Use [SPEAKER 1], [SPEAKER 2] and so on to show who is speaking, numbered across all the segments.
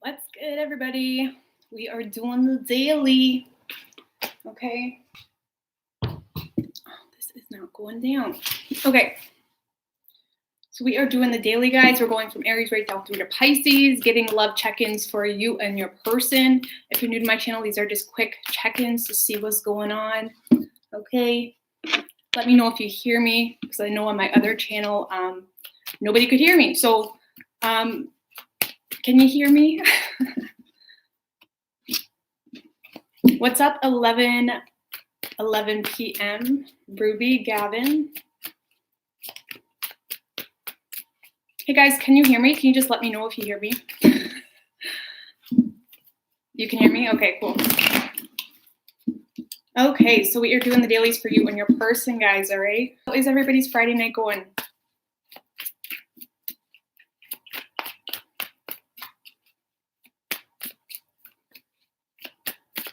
[SPEAKER 1] What's good, everybody? We are doing the daily. Okay. Oh, this is not going down. Okay. So we are doing the daily, guys. We're going from Aries right down through to Pisces, getting love check-ins for you and your person. If you're new to my channel, these are just quick check-ins to see what's going on. Okay. Let me know if you hear me, because I know on my other channel, nobody could hear me. So, can you hear me? What's up, 11 p.m. Ruby, Gavin. Hey guys, can you hear me? Can you just let me know if you hear me? You can hear me? Okay, cool. Okay, so we are doing the dailies for you and your person, guys, all right? How is everybody's Friday night going?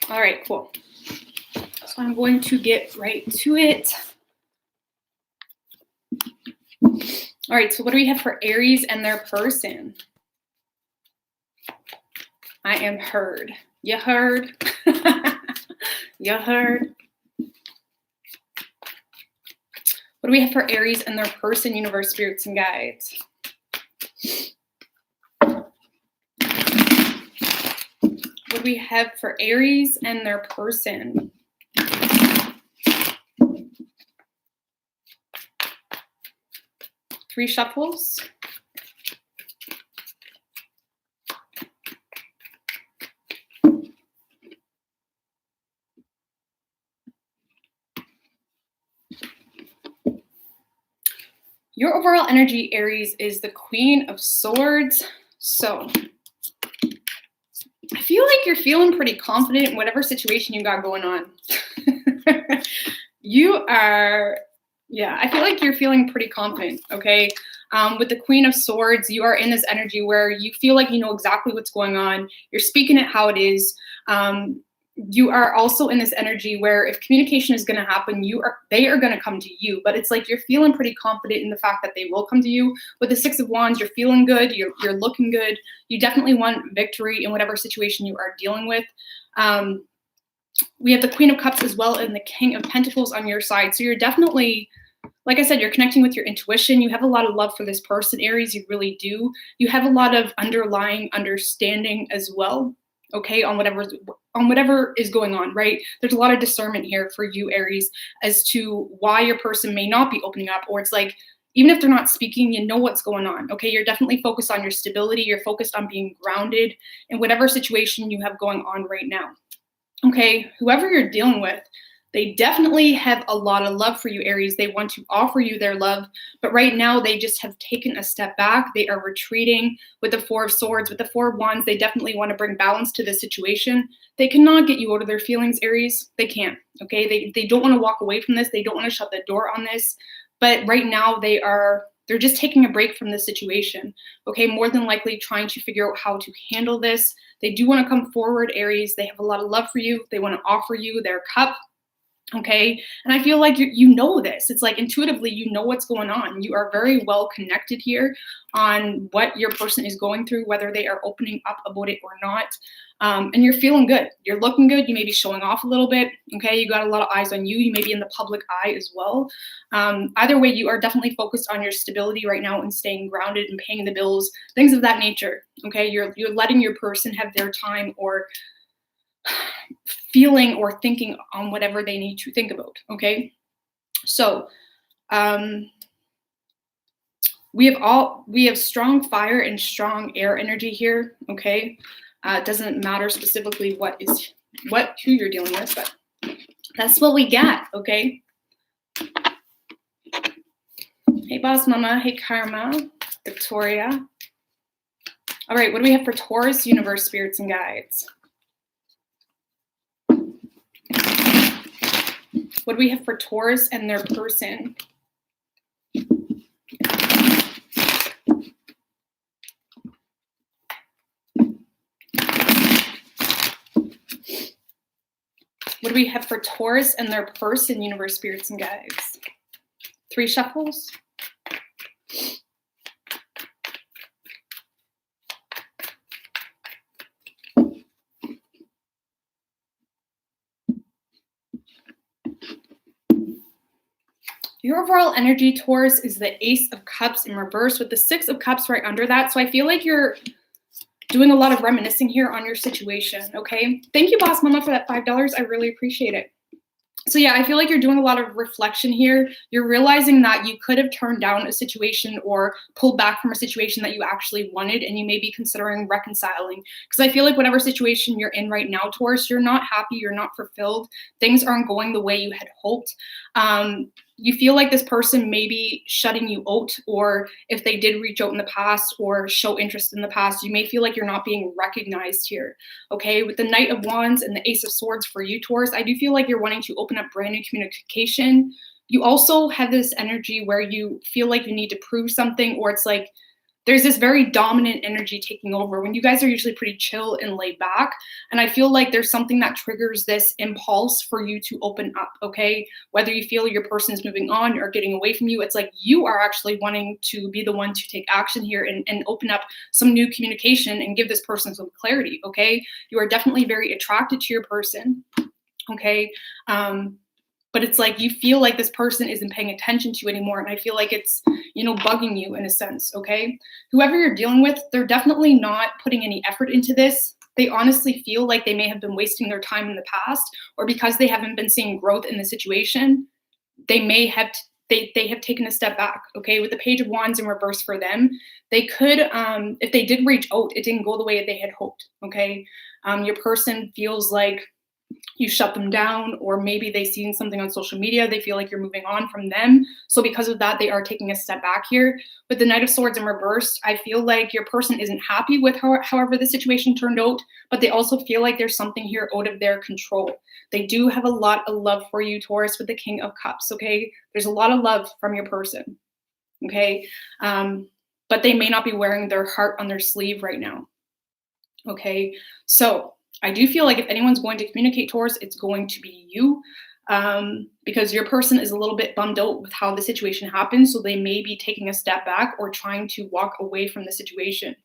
[SPEAKER 1] All right, cool. So I'm going to get right to it. All right, so what do we have for Aries and their person? I am heard. You heard? You heard? What do we have for Aries and their person, universe, spirits, and guides? What do we have for Aries and their person? Three shuffles. Your overall energy, Aries, is the Queen of Swords. So I feel like you're feeling pretty confident in whatever situation you got going on. I feel like you're feeling pretty confident, okay? With the Queen of Swords, you are in this energy where you feel like you know exactly what's going on. You're speaking it how it is. You are also in this energy where if communication is going to happen, they are going to come to you. But it's like you're feeling pretty confident in the fact that they will come to you. With the Six of Wands, you're feeling good. You're looking good. You definitely want victory in whatever situation you are dealing with. We have the Queen of Cups as well and the King of Pentacles on your side. So you're definitely, like I said, you're connecting with your intuition. You have a lot of love for this person, Aries. You really do. You have a lot of underlying understanding as well, okay, on whatever is going on, right? There's a lot of discernment here for you, Aries, as to why your person may not be opening up, or it's like, even if they're not speaking, you know what's going on, okay? You're definitely focused on your stability. You're focused on being grounded in whatever situation you have going on right now. Okay, whoever you're dealing with, they definitely have a lot of love for you, Aries. They want to offer you their love, but right now they just have taken a step back. They are retreating with the Four of Swords. With the Four of Wands, they definitely want to bring balance to the situation. They cannot get you out of their feelings, Aries. They can't, okay? They don't want to walk away from this. They don't want to shut the door on this, but right now they're just taking a break from the situation, okay? More than likely trying to figure out how to handle this. They do want to come forward, Aries. They have a lot of love for you. They want to offer you their cup, okay? And I feel like you know this. It's like intuitively, you know what's going on. You are very well connected here on what your person is going through, whether they are opening up about it or not. And you're feeling good. You're looking good. You may be showing off a little bit, okay? You got a lot of eyes on you. You may be in the public eye as well. Either way, you are definitely focused on your stability right now and staying grounded and paying the bills, things of that nature, okay? You're letting your person have their time or feeling or thinking on whatever they need to think about, okay? So we have strong fire and strong air energy here, okay? It doesn't matter specifically who you're dealing with, but that's what we got, okay? Hey, Boss Mama. Hey, Karma. Victoria. All right, what do we have for Taurus, universe, spirits, and guides? What do we have for Taurus and their person? What do we have for Taurus and their person, universe, spirits, and guides? Three shuffles. Your overall energy, Taurus, is the Ace of Cups in reverse with the Six of Cups right under that. So I feel like you're doing a lot of reminiscing here on your situation, okay? Thank you, Boss Mama, for that $5. I really appreciate it. So yeah, I feel like you're doing a lot of reflection here. You're realizing that you could have turned down a situation or pulled back from a situation that you actually wanted, and you may be considering reconciling. Because I feel like whatever situation you're in right now, Taurus, you're not happy, you're not fulfilled. Things aren't going the way you had hoped. You feel like this person may be shutting you out, or if they did reach out in the past or show interest in the past, you may feel like you're not being recognized here. Okay, with the Knight of Wands and the Ace of Swords for you, Taurus, I do feel like you're wanting to open up brand new communication. You also have this energy where you feel like you need to prove something, or it's like there's this very dominant energy taking over when you guys are usually pretty chill and laid back. And I feel like there's something that triggers this impulse for you to open up, okay? Whether you feel your person is moving on or getting away from you, it's like you are actually wanting to be the one to take action here and open up some new communication and give this person some clarity, okay? You are definitely very attracted to your person, okay? But it's like you feel like this person isn't paying attention to you anymore. And I feel like it's, bugging you in a sense, okay? Whoever you're dealing with, they're definitely not putting any effort into this. They honestly feel like they may have been wasting their time in the past, or because they haven't been seeing growth in the situation, they may have they have taken a step back, okay? With the Page of Wands in reverse for them, they could, if they did reach out, it didn't go the way they had hoped, okay? Your person feels like you shut them down, or maybe they've seen something on social media. They feel like you're moving on from them. So because of that, they are taking a step back here. With the Knight of Swords in reverse, I feel like your person isn't happy with however the situation turned out, but they also feel like there's something here out of their control. They do have a lot of love for you, Taurus, with the King of Cups, okay? There's a lot of love from your person, okay? But they may not be wearing their heart on their sleeve right now, okay? So I do feel like if anyone's going to communicate, Taurus, it's going to be you, because your person is a little bit bummed out with how the situation happened. So they may be taking a step back or trying to walk away from the situation.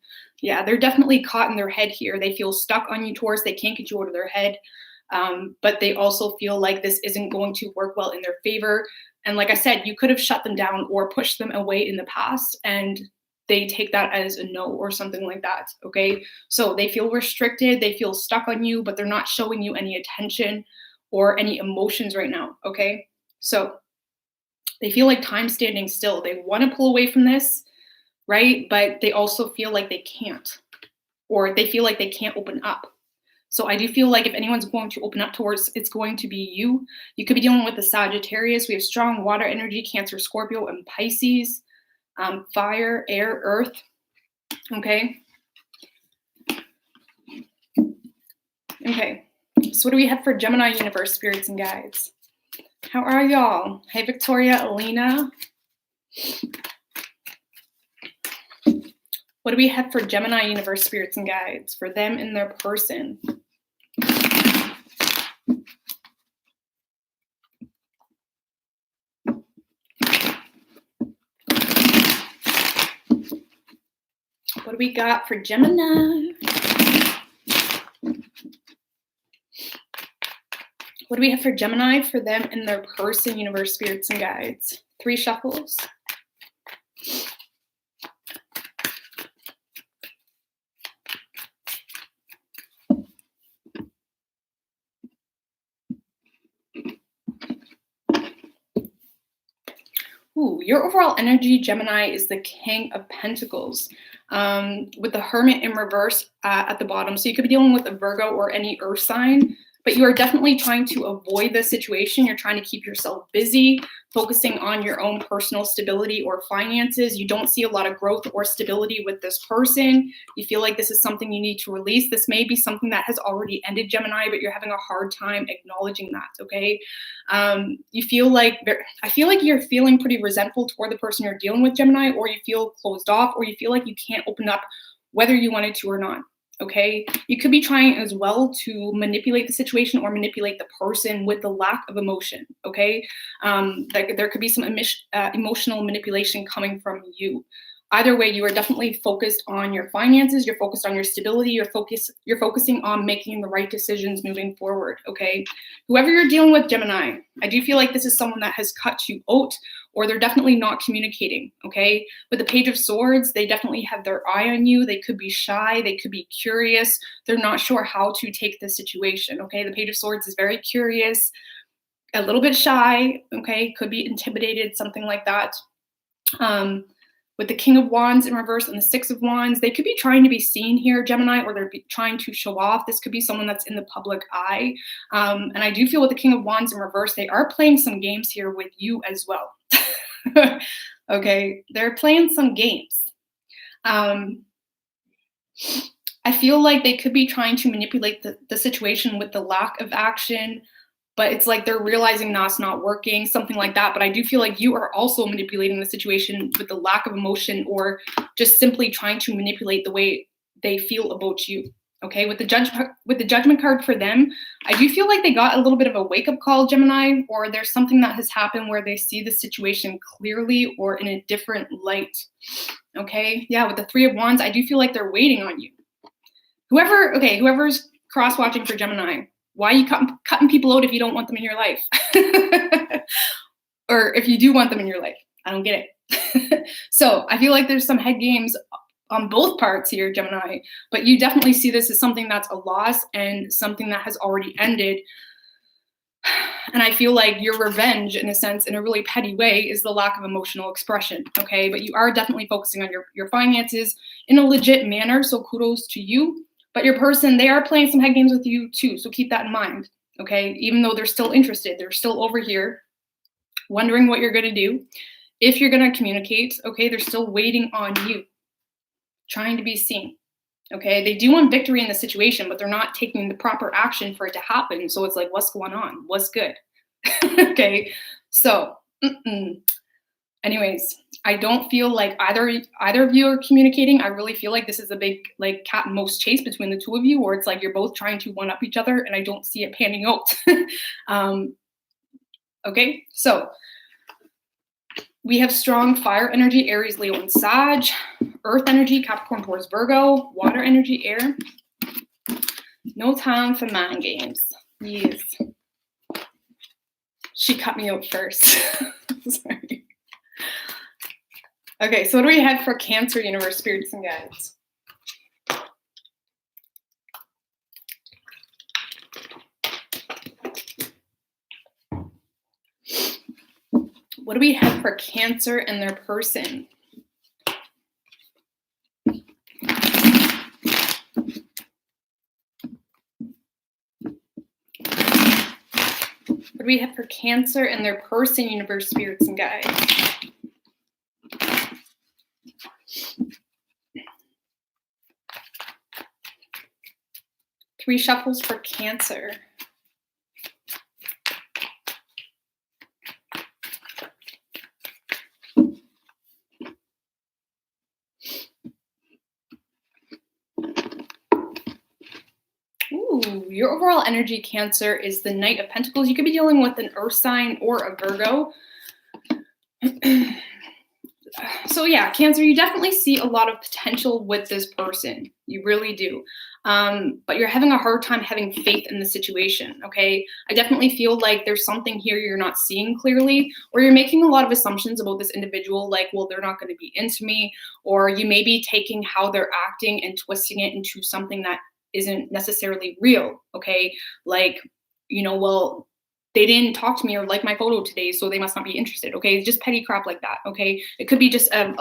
[SPEAKER 1] Yeah, they're definitely caught in their head here. They feel stuck on you, Taurus. They can't get you out of their head. But they also feel like this isn't going to work well in their favor. And like I said, you could have shut them down or pushed them away in the past, and they take that as a no or something like that, okay? So they feel restricted, they feel stuck on you, but they're not showing you any attention or any emotions right now, okay? So they feel like time standing still. They want to pull away from this, right? But they also feel like they can't, or they feel like they can't open up. So I do feel like if anyone's going to open up towards, it's going to be you. You could be dealing with the Sagittarius. We have strong water energy, Cancer, Scorpio, and Pisces. Fire, air, earth, okay? Okay, so what do we have for Gemini universe, spirits, and guides? How are y'all? Hey, Victoria, Alina. What do we have for Gemini universe, spirits, and guides for them and their person? What do we got for Gemini? What do we have for Gemini for them and their person, universe, spirits, and guides? 3 shuffles. Ooh, your overall energy, Gemini, is the King of Pentacles, with the Hermit in reverse at the bottom. So you could be dealing with a Virgo or any earth sign, but you are definitely trying to avoid this situation. You're trying to keep yourself busy, focusing on your own personal stability or finances. You don't see a lot of growth or stability with this person. You feel like this is something you need to release. This may be something that has already ended, Gemini, but you're having a hard time acknowledging that, okay? You feel like, I feel like you're feeling pretty resentful toward the person you're dealing with, Gemini, or you feel closed off, or you feel like you can't open up whether you wanted to or not. Okay, you could be trying as well to manipulate the situation or manipulate the person with the lack of emotion. Okay, there could be some emotional manipulation coming from you. Either way, you are definitely focused on your finances, you're focused on your stability, you're focusing on making the right decisions moving forward, okay? Whoever you're dealing with, Gemini, I do feel like this is someone that has cut you out, or they're definitely not communicating, okay? With the Page of Swords, they definitely have their eye on you. They could be shy, they could be curious. They're not sure how to take the situation, okay? The Page of Swords is very curious, a little bit shy, okay? Could be intimidated, something like that. With the King of Wands in reverse and the Six of Wands, they could be trying to be seen here, Gemini, or they're trying to show off. This could be someone that's in the public eye. And I do feel with the King of Wands in reverse, they are playing some games here with you as well. Okay, they're playing some games. I feel like they could be trying to manipulate the situation with the lack of action, but it's like they're realizing no, it's not working, something like that. But I do feel like you are also manipulating the situation with the lack of emotion, or just simply trying to manipulate the way they feel about you. Okay, with the Judgment card for them, I do feel like they got a little bit of a wake-up call, Gemini, or there's something that has happened where they see the situation clearly or in a different light. Okay, yeah, with the Three of Wands, I do feel like they're waiting on you. Whoever's cross-watching for Gemini, why are you cutting people out if you don't want them in your life? Or if you do want them in your life? I don't get it. So I feel like there's some head games on both parts here, Gemini, but you definitely see this as something that's a loss and something that has already ended. And I feel like your revenge, in a sense, in a really petty way, is the lack of emotional expression, okay? But you are definitely focusing on your finances in a legit manner, so kudos to you. But your person, they are playing some head games with you too, so keep that in mind, okay? Even though they're still interested, they're still over here wondering what you're gonna do. If you're gonna communicate, okay, they're still waiting on you, trying to be seen, okay? They do want victory in the situation, but they're not taking the proper action for it to happen. So it's like, what's going on? What's good? Okay, so anyways, I don't feel like either of you are communicating. I really feel like this is a big like cat and mouse chase between the two of you, or it's like you're both trying to one up each other, and I don't see it panning out. Okay, so we have strong fire energy, Aries, Leo, and Sag. Earth energy, Capricorn, Taurus, Virgo. Water energy, air. No time for mind games. Yes. She cut me out first. Sorry. Okay, so what do we have for Cancer, universe, spirits, and guides? What do we have for Cancer and their person? What do we have for Cancer and their person, universe, spirits, and guides? Three shuffles for Cancer. Ooh, your overall energy, Cancer, is the Knight of Pentacles. You could be dealing with an Earth sign or a Virgo. So yeah, Cancer, you definitely see a lot of potential with this person. You really do. But you're having a hard time having faith in the situation, okay? I definitely feel like there's something here you're not seeing clearly, or you're making a lot of assumptions about this individual, like, well, they're not going to be into me, or you may be taking how they're acting and twisting it into something that isn't necessarily real, okay? Like, you know, well, they didn't talk to me or like my photo today, so they must not be interested, okay? Just petty crap like that, okay? It could be just an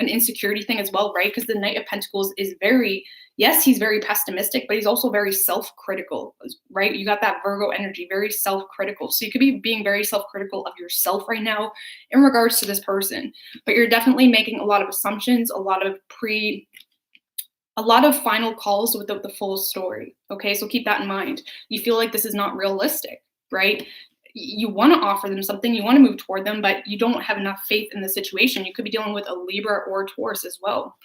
[SPEAKER 1] insecurity thing as well, right? Because the Knight of Pentacles is very, yes, he's very pessimistic, but he's also very self-critical, right? You got that Virgo energy, very self-critical. So you could be being very self-critical of yourself right now in regards to this person, but you're definitely making a lot of assumptions, a lot of final calls without the full story, okay? So keep that in mind. You feel like this is not realistic, right? You want to offer them something, you want to move toward them, but you don't have enough faith in the situation. You could be dealing with a Libra or a Taurus as well.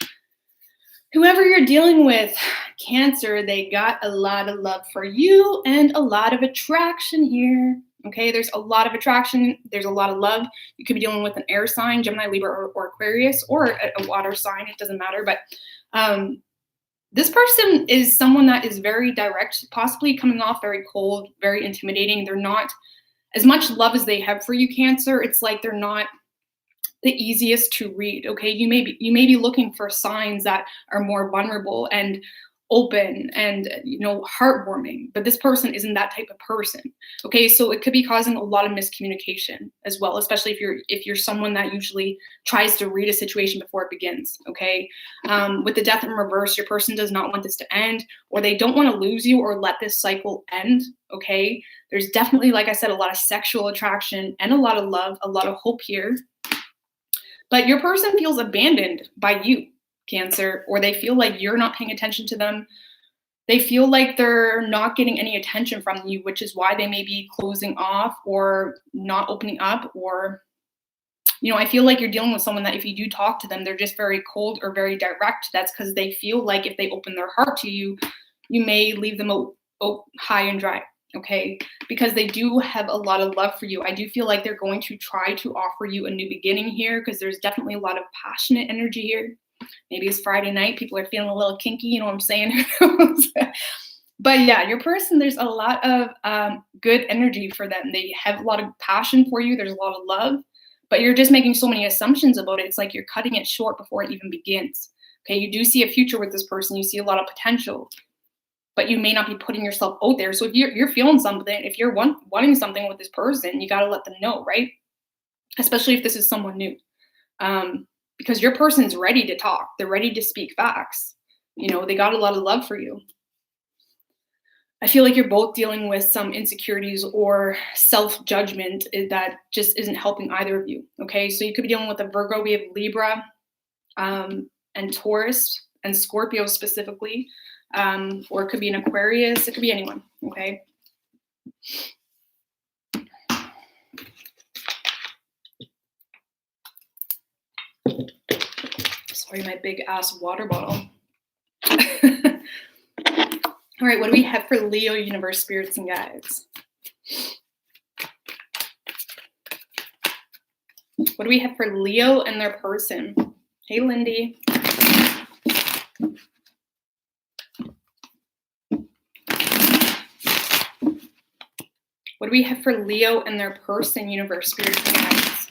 [SPEAKER 1] Whoever you're dealing with, Cancer, they got a lot of love for you and a lot of attraction here. Okay, there's a lot of attraction. There's a lot of love. You could be dealing with an air sign, Gemini, Libra, or Aquarius, or a water sign. It doesn't matter. But this person is someone that is very direct, possibly coming off very cold, very intimidating. They're not as much love as they have for you, Cancer. It's like they're not the easiest to read. Okay, you may be looking for signs that are more vulnerable and open and heartwarming, but this person isn't that type of person. Okay, so it could be causing a lot of miscommunication as well, especially if you're someone that usually tries to read a situation before it begins. Okay, with the death in reverse, your person does not want this to end, or they don't want to lose you or let this cycle end. Okay, there's definitely, like I said, a lot of sexual attraction and a lot of love, a lot of hope here. But your person feels abandoned by you, Cancer, or they feel like you're not paying attention to them. They feel like they're not getting any attention from you, which is why they may be closing off or not opening up. Or, I feel like you're dealing with someone that if you do talk to them, they're just very cold or very direct. That's because they feel like if they open their heart to you, you may leave them high and dry. Okay, because they do have a lot of love for you. I do feel like they're going to try to offer you a new beginning here, because there's definitely a lot of passionate energy here. Maybe it's Friday night, people are feeling a little kinky, you know what I'm saying? But yeah, your person, there's a lot of good energy for them. They have a lot of passion for you. There's a lot of love, but you're just making so many assumptions about it. It's like you're cutting it short before it even begins. Okay, you do see a future with this person. You see a lot of potential, but you may not be putting yourself out there. So if you're feeling something, if you're wanting something with this person, you got to let them know, right? Especially if this is someone new, because your person's ready to talk. They're ready to speak facts. They got a lot of love for you. I feel like you're both dealing with some insecurities or self-judgment that just isn't helping either of you. Okay, so you could be dealing with a Virgo. We have Libra and Taurus and Scorpio specifically. Or it could be an Aquarius. It could be anyone. Okay. Sorry, my big ass water bottle. All right, what do we have for Leo, universe, spirits, and guides? What do we have for Leo and their person? Hey, Lindy. What do we have for Leo and their person, universe, spirits, and guides?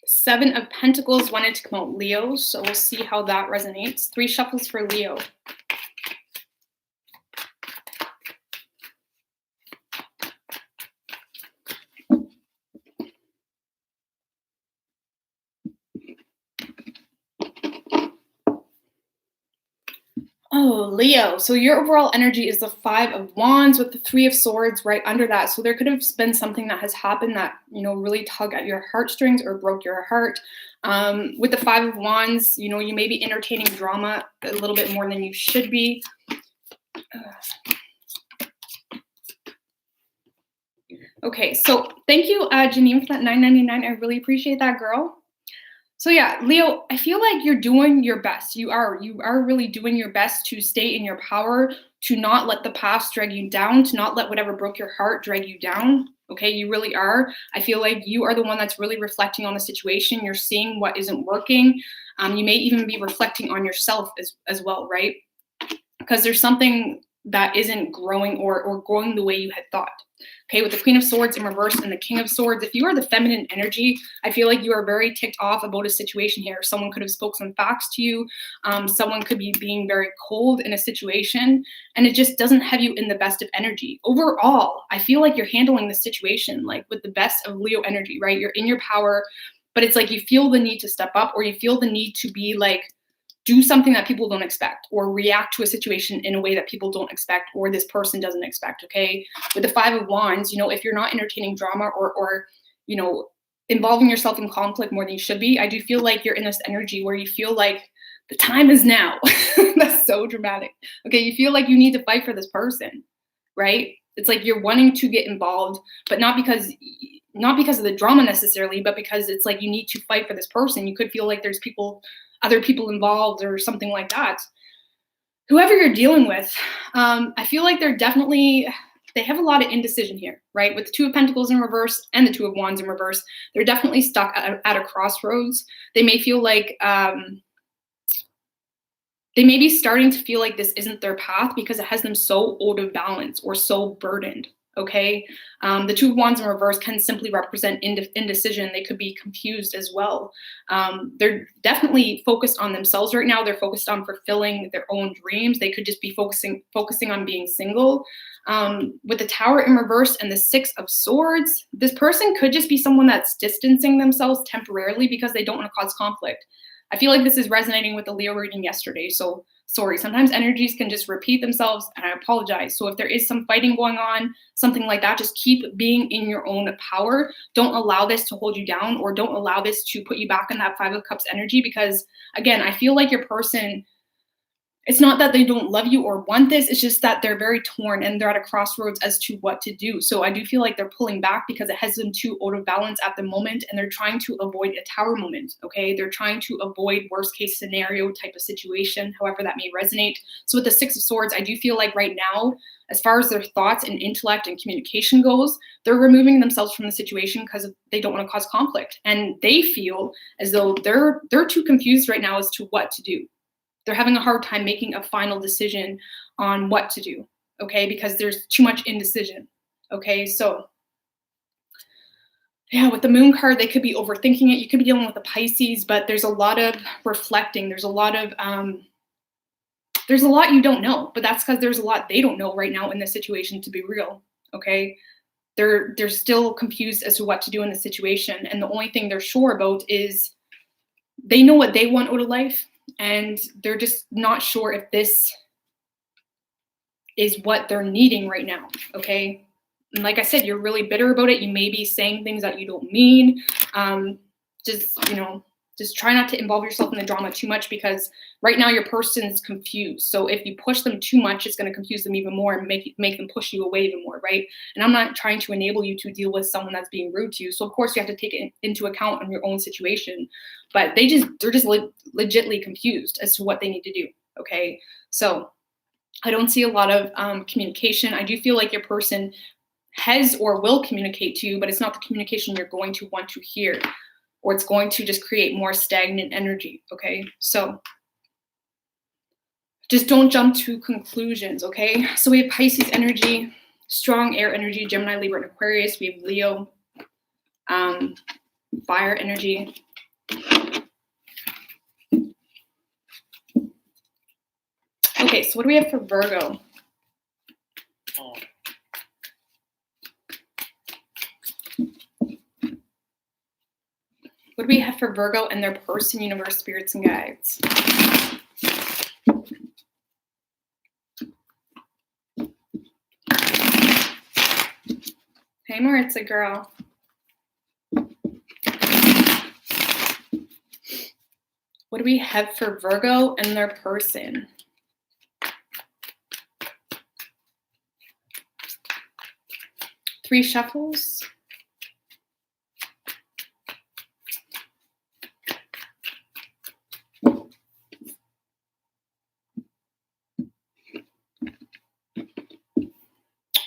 [SPEAKER 1] Seven of Pentacles wanted to come out Leo, so we'll see how that resonates. 3 shuffles for Leo. Oh, Leo. So your overall energy is the 5 of Wands with the 3 of Swords right under that. So there could have been something that has happened that, really tug at your heartstrings or broke your heart. With the 5 of Wands, you may be entertaining drama a little bit more than you should be. Okay, so thank you, Janine, for that $9.99. I really appreciate that, girl. So yeah, Leo, I feel like you're doing your best. You are really doing your best to stay in your power, to not let the past drag you down, to not let whatever broke your heart drag you down. Okay, you really are. I feel like you are the one that's really reflecting on the situation. You're seeing what isn't working. You may even be reflecting on yourself as well, right? Because there's something that isn't growing or growing the way you had thought. Okay, with the Queen of Swords in reverse and the King of Swords, if you are the feminine energy, I feel like you are very ticked off about a situation here. Someone could have spoke some facts to you. Someone could be being very cold in a situation, and it just doesn't have you in the best of energy. Overall, I feel like you're handling the situation like with the best of Leo energy, right? You're in your power, but it's like you feel the need to step up, or you feel the need to be like, do something that people don't expect, or react to a situation in a way that people don't expect, or this person doesn't expect. Okay, with the 5 of Wands, if you're not entertaining drama or involving yourself in conflict more than you should be, I do feel like you're in this energy where you feel like the time is now. That's so dramatic. Okay, you feel like you need to fight for this person, right? It's like you're wanting to get involved, but not because not because of the drama necessarily, but because it's like you need to fight for this person. You could feel like there's other people involved or something like that. Whoever you're dealing with, I feel like they have a lot of indecision here, right? With the Two of Pentacles in reverse and the Two of Wands in reverse, they're definitely stuck at a crossroads. They may feel like, they may be starting to feel like this isn't their path because it has them so out of balance or so burdened, okay? The Two of Wands in reverse can simply represent indecision. They could be confused as well. They're definitely focused on themselves right now. They're focused on fulfilling their own dreams. They could just be focusing on being single. With the Tower in reverse and the Six of Swords, this person could just be someone that's distancing themselves temporarily because they don't want to cause conflict. I feel like this is resonating with the Leo reading yesterday. So sorry, sometimes energies can just repeat themselves, and I apologize. So if there is some fighting going on, something like that, just keep being in your own power. Don't allow this to hold you down, or don't allow this to put you back in that Five of Cups energy, because again, I feel like your person, it's not that they don't love you or want this, it's just that they're very torn and they're at a crossroads as to what to do. So I do feel like they're pulling back because it has them too out of balance at the moment, and they're trying to avoid a tower moment, okay? They're trying to avoid worst case scenario type of situation, however that may resonate. So with the Six of Swords, I do feel like right now, as far as their thoughts and intellect and communication goes, they're removing themselves from the situation because they don't want to cause conflict. And they feel as though they're too confused right now as to what to do. They're having a hard time making a final decision on what to do, okay? Because there's too much indecision, okay? So yeah, with the Moon card, they could be overthinking it. You could be dealing with a Pisces, but there's a lot of reflecting. There's a lot you don't know, but that's because there's a lot they don't know right now in this situation to be real, okay? They're still confused as to what to do in the situation, and the only thing they're sure about is they know what they want out of life, and they're just not sure if this is what they're needing right now, okay? And like I said, you're really bitter about it. You may be saying things that you don't mean. Just try not to involve yourself in the drama too much, because right now your person's confused. So if you push them too much, it's going to confuse them even more and make them push you away even more, right? And I'm not trying to enable you to deal with someone that's being rude to you. So of course you have to take it into account on your own situation, but they're just legitly confused as to what they need to do, okay? So I don't see a lot of communication. I do feel like your person has or will communicate to you, but it's not the communication you're going to want to hear, or it's going to just create more stagnant energy, okay? So just don't jump to conclusions, okay? So we have Pisces energy, strong air energy, Gemini, Libra, and Aquarius. We have Leo, fire energy. Okay, so what do we have for Virgo? What do we have for Virgo and their person, universe, spirits, and guides? Hey, Maritza, girl. What do we have for Virgo and their person? Three shuffles.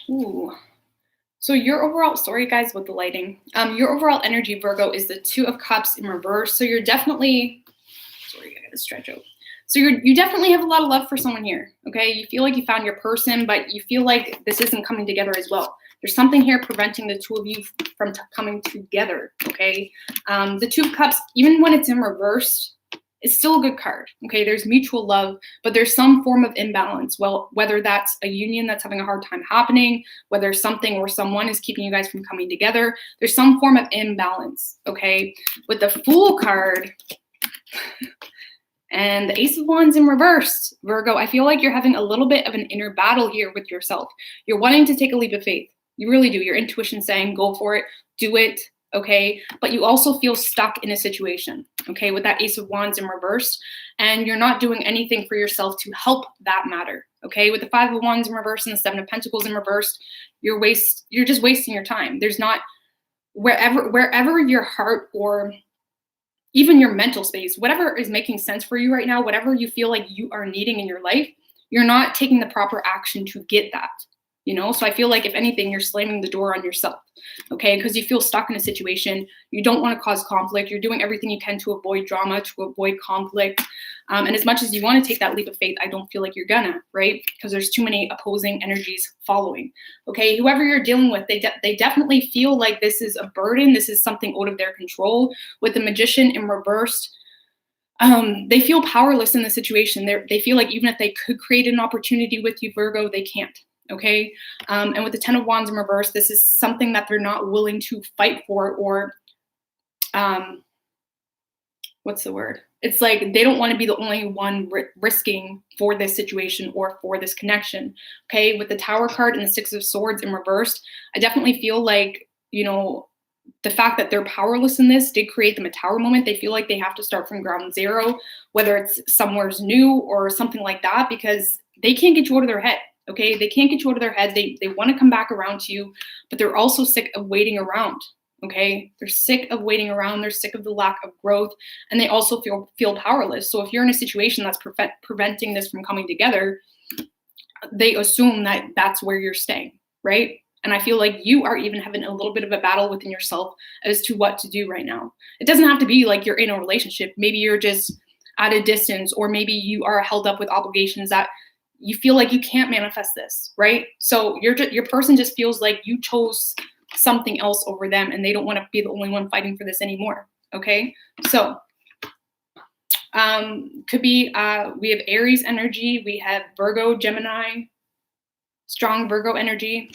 [SPEAKER 1] Ooh. So your overall, sorry guys with the lighting, your overall energy, Virgo, is the Two of Cups in reverse. So you're definitely, sorry, I gotta stretch out. So you definitely have a lot of love for someone here, okay? You feel like you found your person, but you feel like this isn't coming together as well. There's something here preventing the two of you from coming together, okay? The Two of Cups, even when it's in reverse, it's still a good card, okay? There's mutual love, but there's some form of imbalance. Well, whether that's a union that's having a hard time happening, whether something or someone is keeping you guys from coming together, there's some form of imbalance, okay? With the Fool card and the Ace of Wands in reverse, Virgo, I feel like you're having a little bit of an inner battle here with yourself. You're wanting to take a leap of faith. You really do. Your intuition's saying, go for it, do it, okay? But you also feel stuck in a situation, okay, with that Ace of Wands in reverse, and you're not doing anything for yourself to help that matter, okay? With the Five of Wands in reverse and the Seven of Pentacles in reverse, you're just wasting your time. There's not wherever your heart or even your mental space, whatever is making sense for you right now, whatever you feel like you are needing in your life, you're not taking the proper action to get that, you know? So I feel like if anything, you're slamming the door on yourself, okay? Because you feel stuck in a situation. You don't want to cause conflict. You're doing everything you can to avoid drama, to avoid conflict. And as much as you want to take that leap of faith, I don't feel like you're gonna, right? Because there's too many opposing energies following, okay? Whoever you're dealing with, they definitely feel like this is a burden. This is something out of their control. With the Magician in reversed, they feel powerless in the situation. They feel like even if they could create an opportunity with you, Virgo, they can't, okay? And with the Ten of Wands in reverse, this is something that they're not willing to fight for, or what's the word? It's like they don't want to be the only one risking for this situation or for this connection, okay? With the Tower card and the Six of Swords in reversed, I definitely feel like, you know, the fact that they're powerless in this did create them a tower moment. They feel like they have to start from ground zero, whether it's somewhere's new or something like that, because they can't get you out of their head, okay? They can't get you out of their head. They want to come back around to you, but they're also sick of waiting around, okay? They're sick of waiting around. They're sick of the lack of growth, and they also feel powerless. So if you're in a situation that's preventing this from coming together, they assume that that's where you're staying, right? And I feel like you are even having a little bit of a battle within yourself as to what to do right now. It doesn't have to be like you're in a relationship. Maybe you're just at a distance, or maybe you are held up with obligations that you feel like you can't manifest this, right? So your person just feels like you chose something else over them, and they don't want to be the only one fighting for this anymore, okay? So could be, we have Aries energy, we have Virgo, Gemini, strong Virgo energy,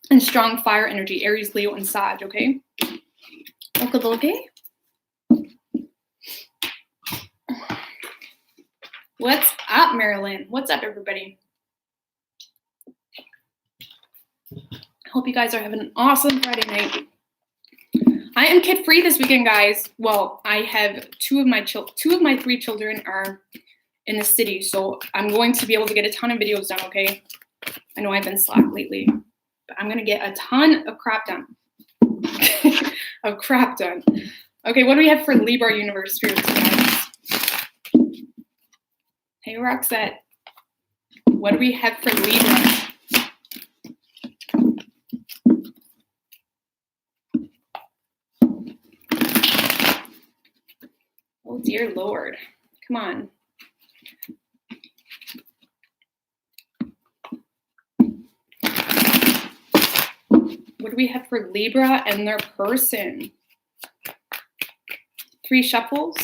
[SPEAKER 1] and strong fire energy, Aries, Leo, and Sag, okay? Okay. What's up, Marilyn? What's up, everybody? Hope you guys are having an awesome Friday night. I am kid-free this weekend, guys. Well, I have two of my 3 children are in the city, so I'm going to be able to get a ton of videos done, okay? I know I've been slack lately. I'm gonna get a ton of crap done. Okay, what do we have for Libra universe spirits, guys? Hey, Roxette. What do we have for Libra? Oh, dear Lord. Come on. What do we have for Libra and their person? 3 shuffles.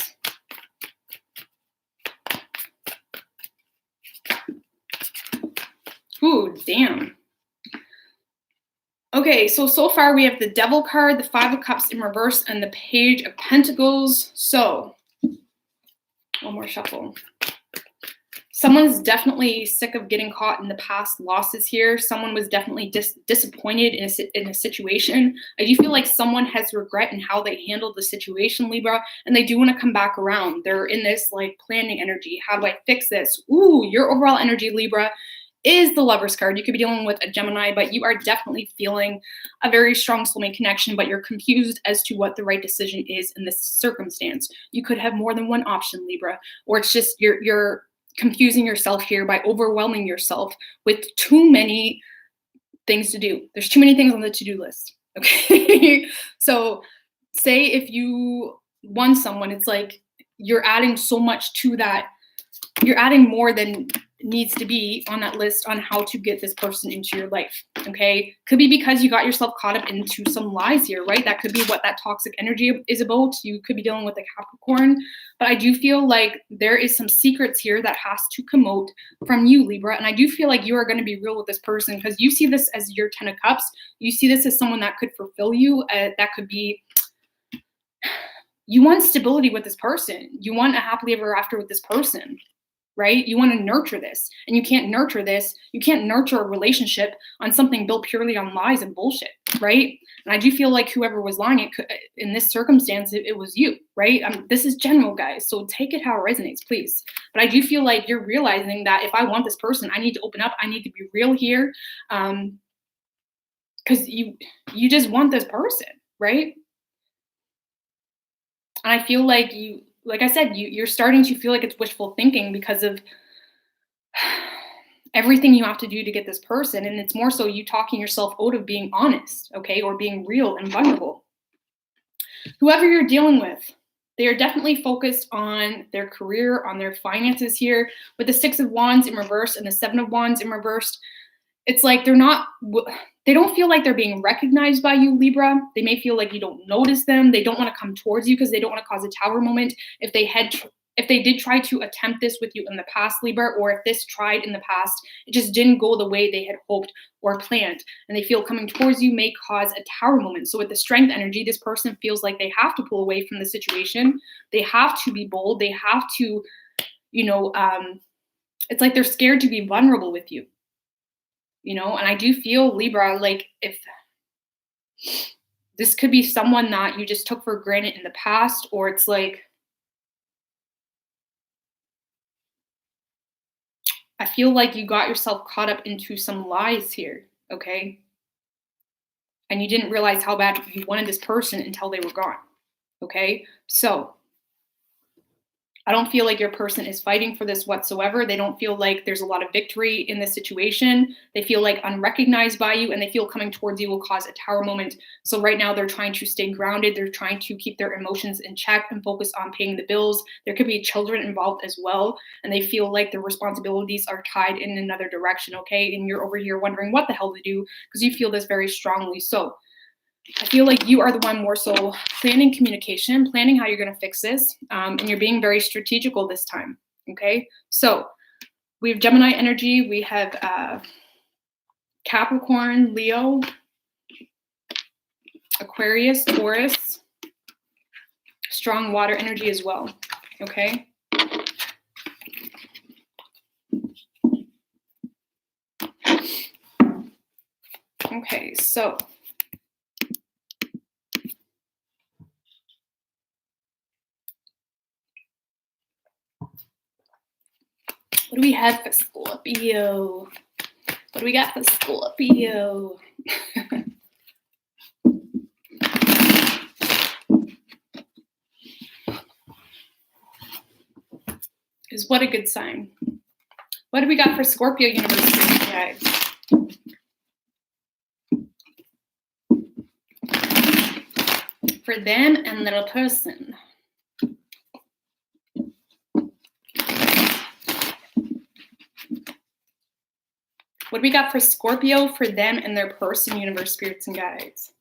[SPEAKER 1] Ooh, damn. Okay, so far we have the Devil card, the 5 of Cups in reverse, and the Page of Pentacles. So, one more shuffle. Someone's definitely sick of getting caught in the past losses here. Someone was definitely disappointed in a situation. I do feel like someone has regret in how they handled the situation, Libra, and they do want to come back around. They're in this like planning energy. How do I fix this? Ooh, your overall energy, Libra, is the Lover's card. You could be dealing with a Gemini, but you are definitely feeling a very strong soulmate connection, but you're confused as to what the right decision is in this circumstance. You could have more than one option, Libra, or it's just you're confusing yourself here by overwhelming yourself with too many things to do. There's too many things on the to-do list, okay? So say if you won someone, it's like you're adding so much to that. You're adding more than needs to be on that list on how to get this person into your life, okay? Could be because you got yourself caught up into some lies here, right? That could be what that toxic energy is about. You could be dealing with a Capricorn, but I do feel like there is some secrets here that has to come out from you, Libra, and I do feel like you are going to be real with this person because you see this as your 10 of Cups. You see this as someone that could fulfill you. That could be, you want stability with this person. You want a happily ever after with this person, right? You want to nurture this, and you can't nurture this. You can't nurture a relationship on something built purely on lies and bullshit, right? And I do feel like whoever was lying, it could, in this circumstance, it was you, right? This is general, guys, so take it how it resonates, please. But I do feel like you're realizing that if I want this person, I need to open up. I need to be real here, because you just want this person. right? And I feel like you, like I said, you're starting to feel like it's wishful thinking because of everything you have to do to get this person. And it's more so you talking yourself out of being honest, okay, or being real and vulnerable. Whoever you're dealing with, they are definitely focused on their career, on their finances here. With the Six of Wands in reverse and the Seven of Wands in reverse, it's like they don't feel like they're being recognized by you, Libra. They may feel like you don't notice them. They don't want to come towards you because they don't want to cause a tower moment. If they did try to attempt this with you in the past, Libra, or if this tried in the past, it just didn't go the way they had hoped or planned, and they feel coming towards you may cause a tower moment. So with the Strength energy, this person feels like they have to pull away from the situation. They have to be bold. They have to, it's like they're scared to be vulnerable with you. And I do feel, Libra, like if this could be someone that you just took for granted in the past, or it's like, I feel like you got yourself caught up into some lies here, okay? And you didn't realize how bad you wanted this person until they were gone, okay? So I don't feel like your person is fighting for this whatsoever. They don't feel like there's a lot of victory in this situation. They feel like unrecognized by you, and they feel coming towards you will cause a tower moment. So right now they're trying to stay grounded. They're trying to keep their emotions in check and focus on paying the bills. There could be children involved as well, and they feel like their responsibilities are tied in another direction, okay? And you're over here wondering what the hell to do because you feel this very strongly. So I feel like you are the one more so planning communication, planning how you're going to fix this, and you're being very strategical this time, okay? So we have Gemini energy, we have Capricorn, Leo, Aquarius, Taurus, strong water energy as well, okay? Okay, so what do we have for Scorpio? What do we got for Scorpio? Is what a good sign. What do we got for Scorpio University, guys? For them and their person. What do we got for Scorpio, for them and their person, universe, spirits, and guides?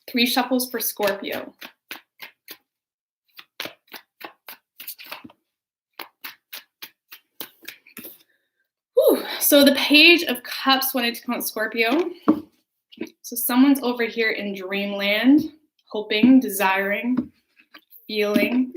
[SPEAKER 1] 3 shuffles for Scorpio. Whew. So the Page of Cups wanted to come out Scorpio. So someone's over here in dreamland, hoping, desiring, feeling.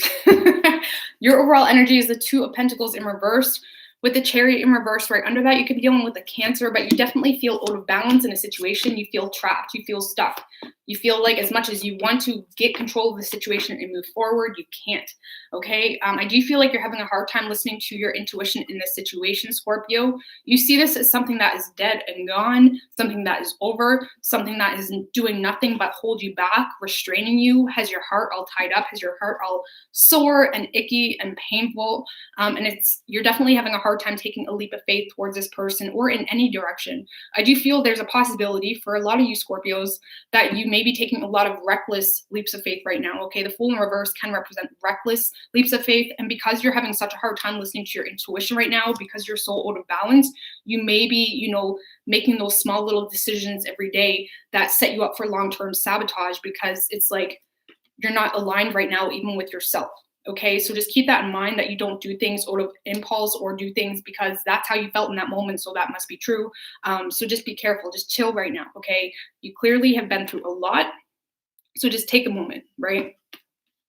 [SPEAKER 1] Your overall energy is the 2 of Pentacles in reverse. With the Chariot in reverse right under that, you could be dealing with a Cancer, but you definitely feel out of balance in a situation. You feel trapped. You feel stuck. You feel like as much as you want to get control of the situation and move forward, you can't, okay? I do feel like you're having a hard time listening to your intuition in this situation, Scorpio. You see this as something that is dead and gone, something that is over, something that is doing nothing but hold you back, restraining you, has your heart all tied up, has your heart all sore and icky and painful, and you're definitely having a hard time taking a leap of faith towards this person or in any direction. I do feel there's a possibility for a lot of you Scorpios that you may be taking a lot of reckless leaps of faith right now, okay? The Fool in reverse can represent reckless leaps of faith, and because you're having such a hard time listening to your intuition right now, because you're so out of balance, you may be, making those small little decisions every day that set you up for long-term sabotage because it's like you're not aligned right now even with yourself. Okay, so just keep that in mind, that you don't do things out of impulse or do things because that's how you felt in that moment, so that must be true. So just be careful, just chill right now, okay? You clearly have been through a lot, so just take a moment, right?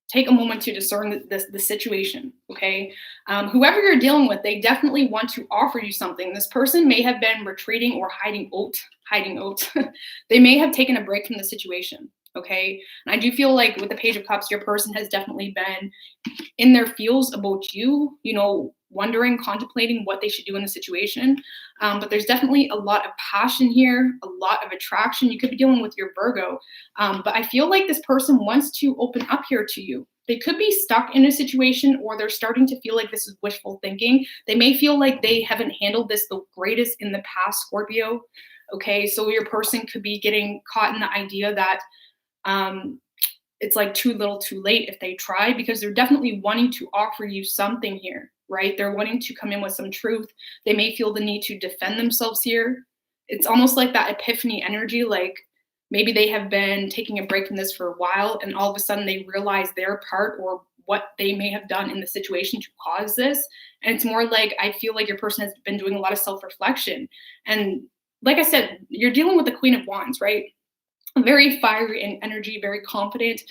[SPEAKER 1] Take a moment to discern the situation, okay? Whoever you're dealing with, they definitely want to offer you something. This person may have been retreating or hiding out. They may have taken a break from the situation. Okay. And I do feel like with the Page of Cups, your person has definitely been in their feels about you, wondering, contemplating what they should do in the situation. But there's definitely a lot of passion here, a lot of attraction. You could be dealing with your Virgo. But I feel like this person wants to open up here to you. They could be stuck in a situation, or they're starting to feel like this is wishful thinking. They may feel like they haven't handled this the greatest in the past, Scorpio. Okay, so your person could be getting caught in the idea that it's like too little too late if they try, because they're definitely wanting to offer you something here, right? They're wanting to come in with some truth. They may feel the need to defend themselves here. It's almost like that epiphany energy, like maybe they have been taking a break from this for a while, and all of a sudden they realize their part or what they may have done in the situation to cause this. And it's more like, I feel like your person has been doing a lot of self-reflection. And like I said, you're dealing with the Queen of Wands, right? Very fiery in energy, very confident.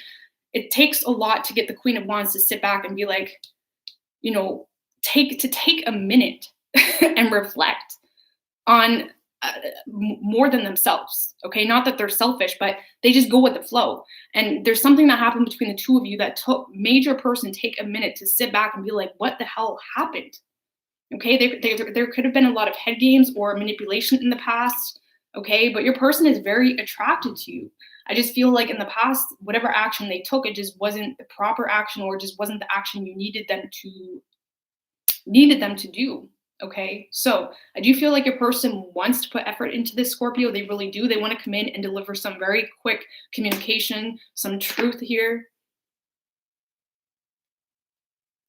[SPEAKER 1] It takes a lot to get the Queen of Wands to sit back and be like, you know, take a minute and reflect on more than themselves. Okay, not that they're selfish, but they just go with the flow. And there's something that happened between the two of you that made your person take a minute to sit back and be like, what the hell happened? Okay, there could have been a lot of head games or manipulation in the past. Okay, but your person is very attracted to you. I just feel like in the past, whatever action they took, it just wasn't the proper action, or just wasn't the action you needed them to do. Okay, so I do feel like your person wants to put effort into this, Scorpio. They really do. They want to come in and deliver some very quick communication, some truth here.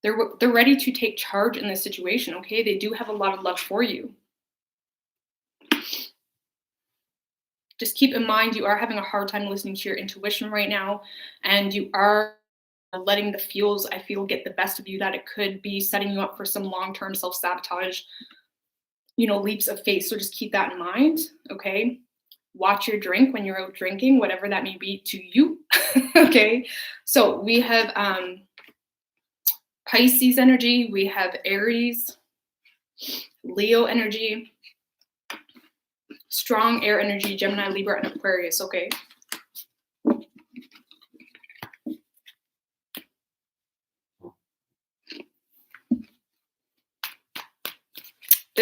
[SPEAKER 1] They're ready to take charge in this situation. Okay, they do have a lot of love for you. Just keep in mind, you are having a hard time listening to your intuition right now, and you are letting the feels, I feel, get the best of you, that it could be setting you up for some long-term self-sabotage, you know, leaps of faith. So just keep that in mind, okay? Watch your drink when you're out drinking, whatever that may be to you, okay? So we have Pisces energy, we have Aries, Leo energy, strong air energy, Gemini, Libra, and Aquarius, okay?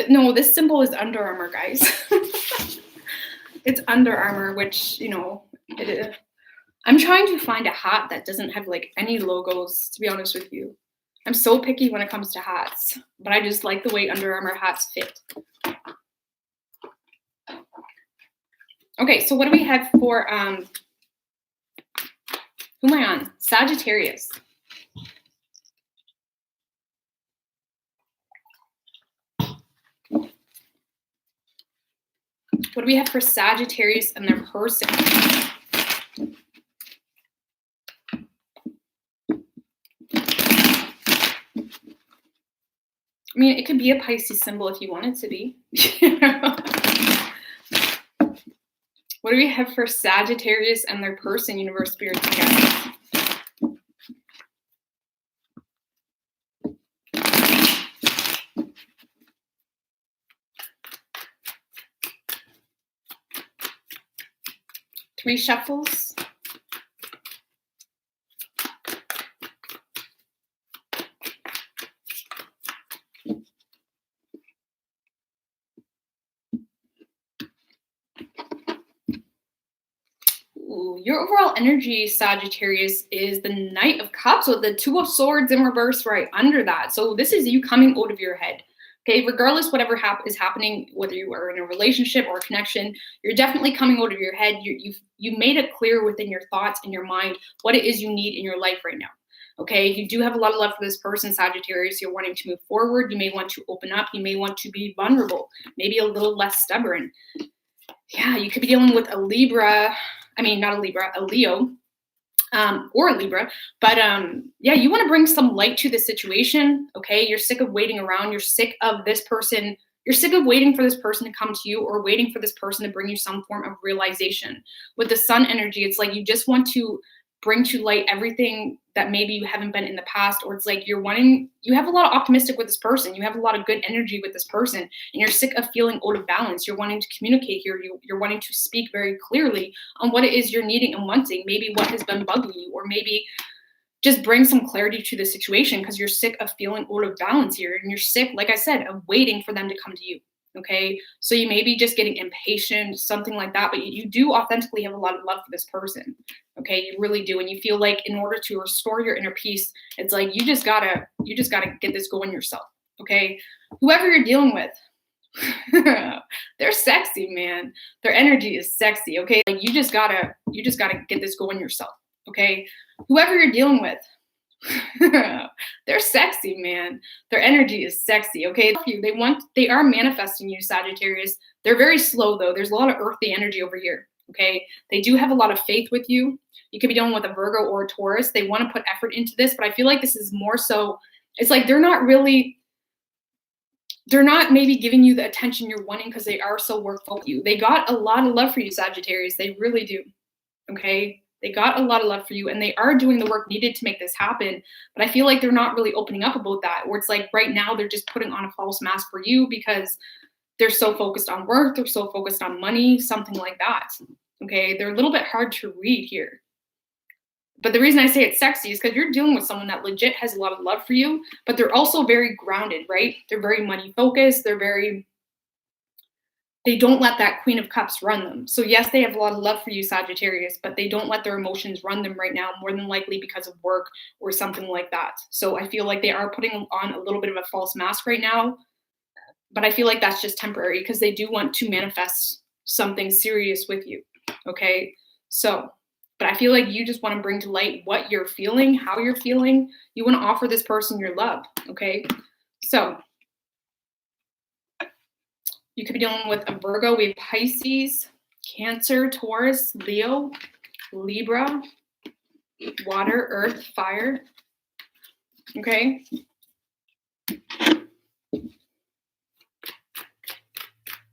[SPEAKER 1] No, this symbol is Under Armour, guys. It's Under Armour, which, you know, it is. I'm trying to find a hat that doesn't have like any logos, to be honest with you. I'm so picky when it comes to hats, but I just like the way Under Armour hats fit. Okay, so what do we have for, who am I on? Sagittarius. What do we have for Sagittarius and their person? I mean, it could be a Pisces symbol if you want it to be. What do we have for Sagittarius and their person, universe, spirit, together? Three shuffles. Ooh, your overall energy, Sagittarius, is the Knight of Cups with the Two of Swords in reverse right under that. So this is you coming out of your head. Okay, regardless whatever is happening, whether you are in a relationship or a connection, you're definitely coming out of your head. You've made it clear within your thoughts and your mind what it is you need in your life right now. Okay, you do have a lot of love for this person, Sagittarius. You're wanting to move forward. You may want to open up. You may want to be vulnerable, maybe a little less stubborn. Yeah, you could be dealing with a Libra. I mean, not a Libra, a Leo. Or a Libra, but yeah, you want to bring some light to the situation. Okay, you're sick of waiting around. You're sick of this person. You're sick of waiting for this person to come to you, or waiting for this person to bring you some form of realization. With the Sun energy, it's like you just want to bring to light everything that maybe you haven't been in the past, or it's like you have a lot of optimistic with this person. You have a lot of good energy with this person, and you're sick of feeling out of balance. You're wanting to communicate here. You're wanting to speak very clearly on what it is you're needing and wanting, maybe what has been bugging you, or maybe just bring some clarity to the situation, because you're sick of feeling out of balance here. And you're sick, like I said, of waiting for them to come to you. Okay. So you may be just getting impatient, something like that, but you do authentically have a lot of love for this person. Okay. You really do. And you feel like in order to restore your inner peace, it's like you just gotta get this going yourself. Okay. Whoever you're dealing with, they're sexy, man. Their energy is sexy. Okay. Like you just gotta get this going yourself. Okay. Whoever you're dealing with, they're sexy, man. Their energy is sexy. Okay. They are manifesting you, Sagittarius. They're very slow though. There's a lot of earthy energy over here. Okay. They do have a lot of faith with you. You could be dealing with a Virgo or a Taurus. They want to put effort into this, but I feel like this is more so, it's like they're not maybe giving you the attention you're wanting because they are so work focused. They got a lot of love for you, Sagittarius. They really do. Okay. They got a lot of love for you and they are doing the work needed to make this happen. But I feel like they're not really opening up about that, where it's like right now they're just putting on a false mask for you because they're so focused on work. They're so focused on money, something like that. Okay. They're a little bit hard to read here. But the reason I say it's sexy is because you're dealing with someone that legit has a lot of love for you, but they're also very grounded, right? They're very money focused. They don't let that Queen of Cups run them. So yes, they have a lot of love for you, Sagittarius, but they don't let their emotions run them right now, more than likely because of work or something like that. So I feel like they are putting on a little bit of a false mask right now, but I feel like that's just temporary because they do want to manifest something serious with you, okay? So, but I feel like you just want to bring to light what you're feeling, how you're feeling. You want to offer this person your love, okay? So, you could be dealing with a Virgo. We have Pisces, Cancer, Taurus, Leo, Libra, water, earth, fire. Okay.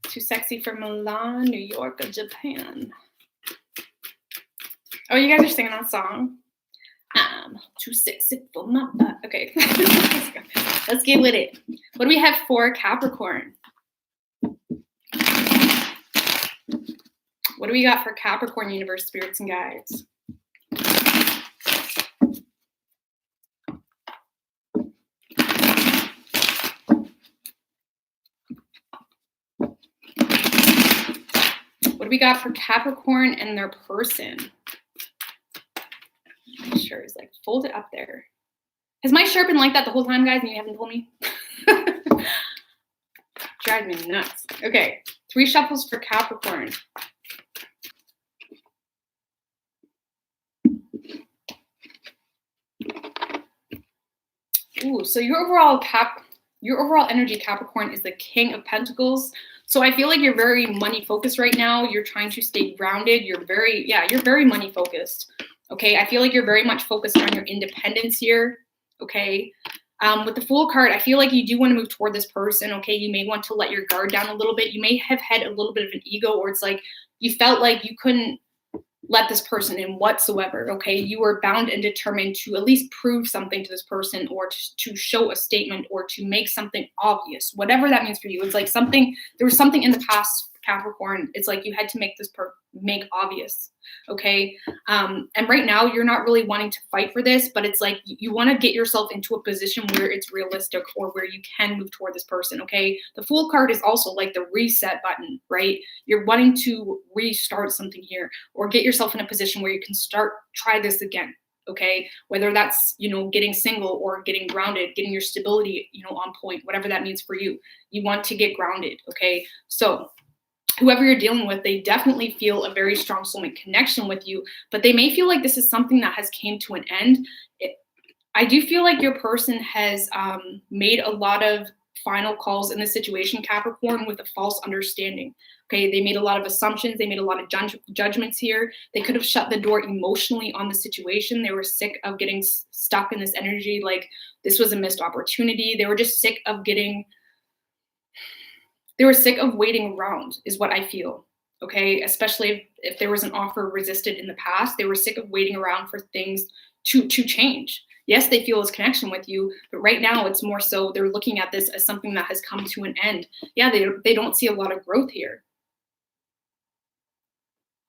[SPEAKER 1] Too sexy for Milan, New York, or Japan. Oh, you guys are singing that song? I'm too sexy for my butt. Okay. Let's get with it. What do we have for Capricorn? What do we got for Capricorn, universe, spirits, and guides? What do we got for Capricorn and their person? My shirt is like folded up there. Has my shirt been like that the whole time, guys, and you haven't told me? Drives me nuts. Okay, 3 shuffles for Capricorn. Ooh, so your overall energy, Capricorn, is the King of Pentacles. So I feel like you're very money focused right now. You're trying to stay grounded. You're very money focused. Okay, I feel like you're very much focused on your independence here. Okay, with the Fool card, I feel like you do want to move toward this person. Okay, you may want to let your guard down a little bit. You may have had a little bit of an ego, or it's like you felt like you couldn't let this person in whatsoever. Okay, you were bound and determined to at least prove something to this person, or to show a statement, or to make something obvious, whatever that means for you. It's like there was something in the past, Capricorn. It's like you had to make make obvious. Okay, and right now you're not really wanting to fight for this, but it's like you want to get yourself into a position where it's realistic, or where you can move toward this person. Okay, the Fool card is also like the reset button, right? You're wanting to restart something here, or get yourself in a position where you can try this again. Okay, whether that's getting single, or getting grounded, getting your stability on point, whatever that means for you. You want to get grounded. Okay, so whoever you're dealing with, they definitely feel a very strong soulmate connection with you, but they may feel like this is something that has came to an end. I do feel like your person has made a lot of final calls in this situation, Capricorn, with a false understanding. Okay, they made a lot of assumptions. They made a lot of judgments here. They could have shut the door emotionally on the situation. They were sick of getting stuck in this energy, like this was a missed opportunity. They were just sick of waiting around, is what I feel. Okay, especially if there was an offer resisted in the past. They were sick of waiting around for things to change. Yes, they feel this connection with you, but right now it's more so they're looking at this as something that has come to an end. Yeah, they don't see a lot of growth here.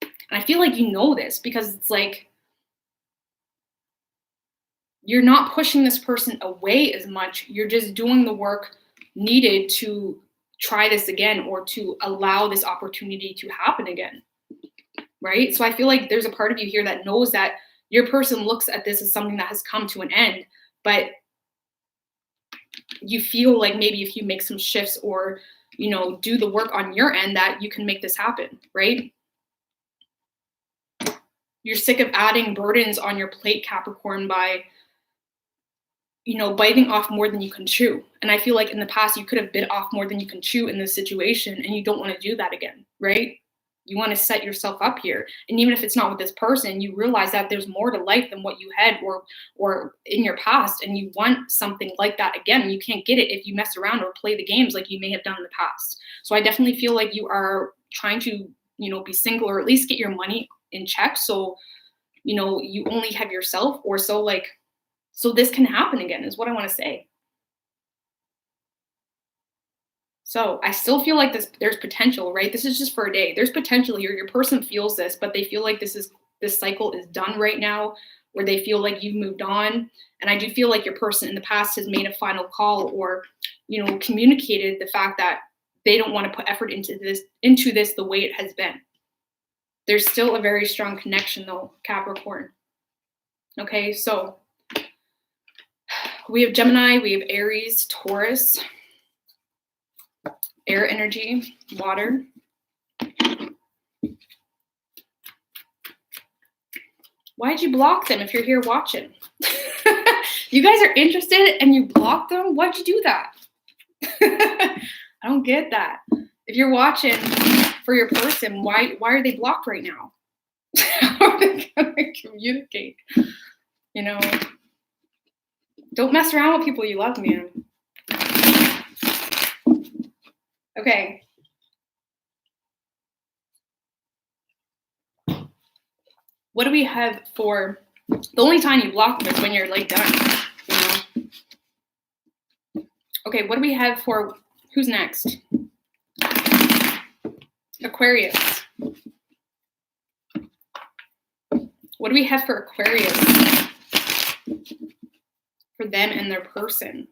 [SPEAKER 1] And I feel like you know this, because it's like you're not pushing this person away as much. You're just doing the work needed to try this again or to allow this opportunity to happen again, right? So I feel like there's a part of you here that knows that your person looks at this as something that has come to an end, but you feel like maybe if you make some shifts or, you know, do the work on your end, that you can make this happen, right? You're sick of adding burdens on your plate, Capricorn, by, you know, biting off more than you can chew. And I feel like in the past, you could have bit off more than you can chew in this situation, and you don't want to do that again, right? You want to set yourself up here. And even if it's not with this person, you realize that there's more to life than what you had or in your past, and you want something like that again. You can't get it if you mess around or play the games like you may have done in the past. So I definitely feel like you are trying to, you know, be single or at least get your money in check. So, you know, you only have yourself, or so this can happen again is what I want to say. So I still feel like there's potential, right? This is just for a day. There's potential here. Your person feels this, but they feel like this cycle is done right now, where they feel like you've moved on. And I do feel like your person in the past has made a final call or, you know, communicated the fact that they don't want to put effort into this the way it has been. There's still a very strong connection though, Capricorn. Okay, so we have Gemini, we have Aries, Taurus, air energy, water. Why'd you block them if you're here watching? You guys are interested and you blocked them? Why'd you do that? I don't get that. If you're watching for your person, why are they blocked right now? How are they gonna communicate? You know, don't mess around with people you love, man. Okay. What do we have for the only time you block them is when you're like done, you know? Okay, what do we have for who's next? Aquarius. What do we have for Aquarius? For them and their person.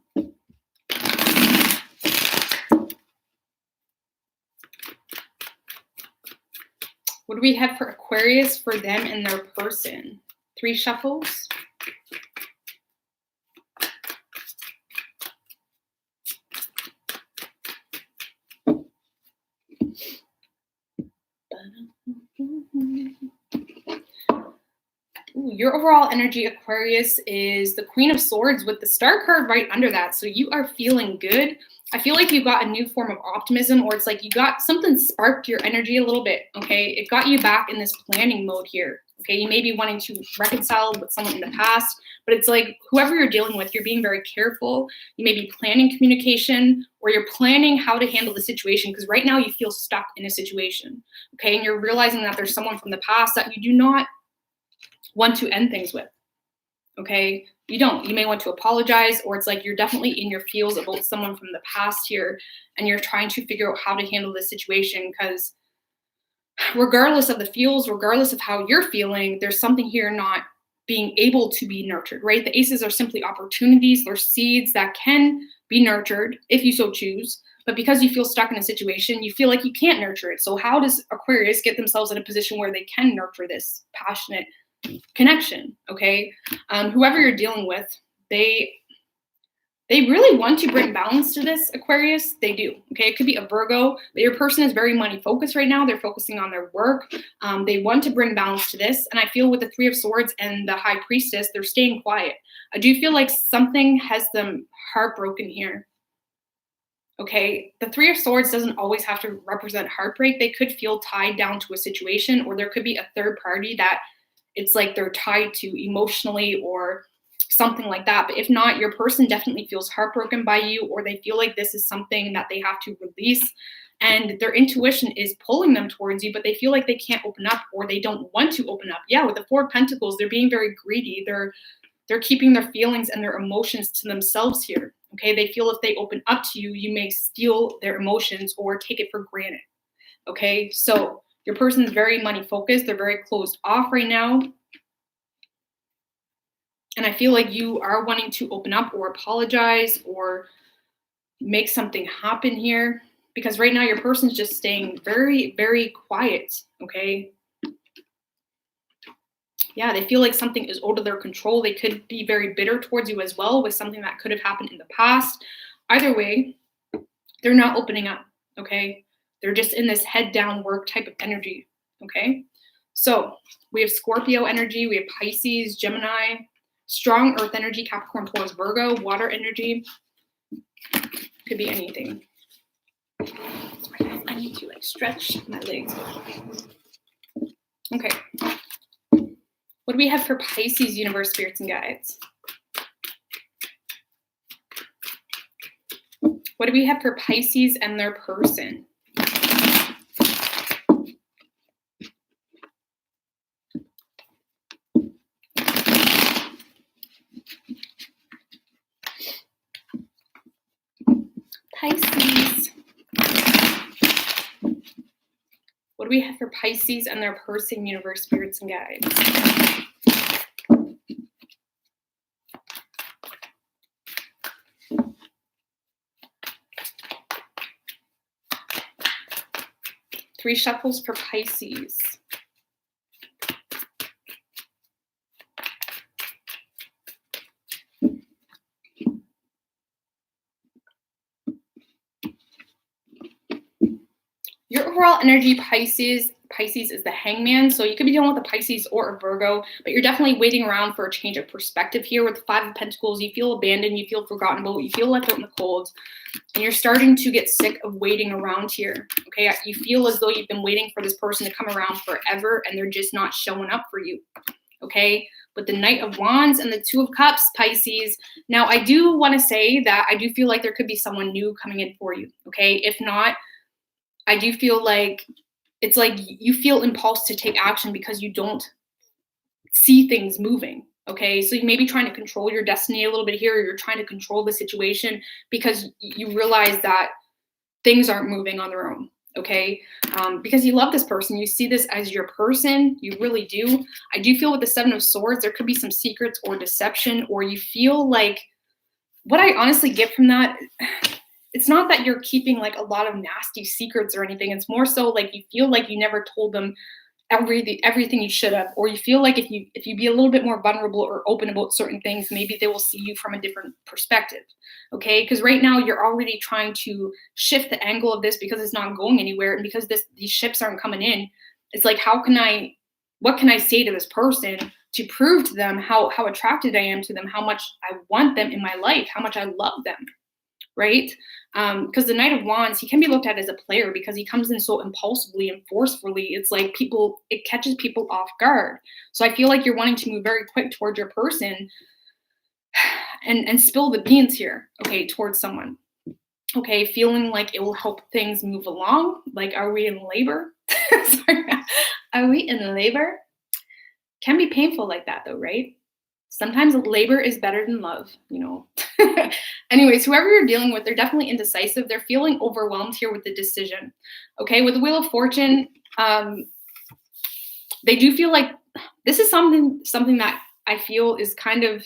[SPEAKER 1] What do we have for Aquarius for them and their person? 3 shuffles. Ooh, your overall energy, Aquarius, is the Queen of Swords with the Star card right under that. So you are feeling good. I feel like you got a new form of optimism, or it's like you got something sparked your energy a little bit, okay? It got you back in this planning mode here, okay? You may be wanting to reconcile with someone in the past, but it's like whoever you're dealing with, you're being very careful. You may be planning communication, or you're planning how to handle the situation, because right now you feel stuck in a situation, okay? And you're realizing that there's someone from the past that you do not want to end things with, okay? You don't. You may want to apologize, or it's like you're definitely in your feels about someone from the past here, and you're trying to figure out how to handle this situation, because regardless of the feels, regardless of how you're feeling, there's something here not being able to be nurtured, right? The aces are simply opportunities. They're seeds that can be nurtured if you so choose, but because you feel stuck in a situation, you feel like you can't nurture it. So how does Aquarius get themselves in a position where they can nurture this passionate connection, okay? Whoever you're dealing with, they really want to bring balance to this, Aquarius. They do, okay? It could be a Virgo, but your person is very money focused right now. They're focusing on their work. They want to bring balance to this, and I feel with the 3 of Swords and the High Priestess, they're staying quiet. I do feel like something has them heartbroken here, okay? The 3 of Swords doesn't always have to represent heartbreak. They could feel tied down to a situation, or there could be a third party that it's like they're tied to emotionally or something like that. But if not, your person definitely feels heartbroken by you, or they feel like this is something that they have to release, and their intuition is pulling them towards you, but they feel like they can't open up, or they don't want to open up. Yeah, with the 4 of Pentacles, they're being very greedy. They're keeping their feelings and their emotions to themselves here, okay? They feel if they open up to you, you may steal their emotions or take it for granted, okay? So your person is very money focused. They're very closed off right now. And I feel like you are wanting to open up or apologize or make something happen here, because right now your person's just staying very, very quiet, okay? Yeah, they feel like something is out of their control. They could be very bitter towards you as well with something that could have happened in the past. Either way, they're not opening up, okay? They're just in this head down work type of energy, okay? So we have Scorpio energy, we have Pisces, Gemini, strong earth energy, Capricorn, Taurus, Virgo, water energy. Could be anything. I need to like stretch my legs. Okay. What do we have for Pisces, universe, spirits, and guides? What do we have for Pisces and their person? Pisces. What do we have for Pisces and their person, universe, spirits, and guides? Three shuffles for Pisces. Your overall energy, Pisces is the Hangman. So you could be dealing with a Pisces or a Virgo, but you're definitely waiting around for a change of perspective here. With the Five of Pentacles, you feel abandoned, you feel forgotten about, you feel left out in the cold, and you're starting to get sick of waiting around here, okay? You feel as though you've been waiting for this person to come around forever, and they're just not showing up for you, okay? With the Knight of Wands and the Two of Cups, Pisces. Now, I do want to say that I do feel like there could be someone new coming in for you, okay? If not, I do feel like it's like you feel impulse to take action because you don't see things moving, okay? So you may be trying to control your destiny a little bit here, or you're trying to control the situation because you realize that things aren't moving on their own, okay? Because you love this person. You see this as your person. You really do. I do feel with the Seven of Swords, there could be some secrets or deception, or you feel like, what I honestly get from that, it's not that you're keeping like a lot of nasty secrets or anything. It's more so like you feel like you never told them everything you should have, or you feel like if you be a little bit more vulnerable or open about certain things, maybe they will see you from a different perspective, okay? Because right now you're already trying to shift the angle of this because it's not going anywhere, and because these ships aren't coming in, it's like, what can I say to this person to prove to them how attracted I am to them, how much I want them in my life, how much I love them, right? Because the Knight of Wands, he can be looked at as a player because he comes in so impulsively and forcefully. It's like it catches people off guard. So I feel like you're wanting to move very quick towards your person and spill the beans here, okay, towards someone. Okay, feeling like it will help things move along. Like, are we in labor? Sorry. Are we in labor? Can be painful like that though, right? Sometimes labor is better than love, you know. Anyways, whoever you're dealing with, they're definitely indecisive. They're feeling overwhelmed here with the decision. Okay, with the Wheel of Fortune, they do feel like this is something that I feel is kind of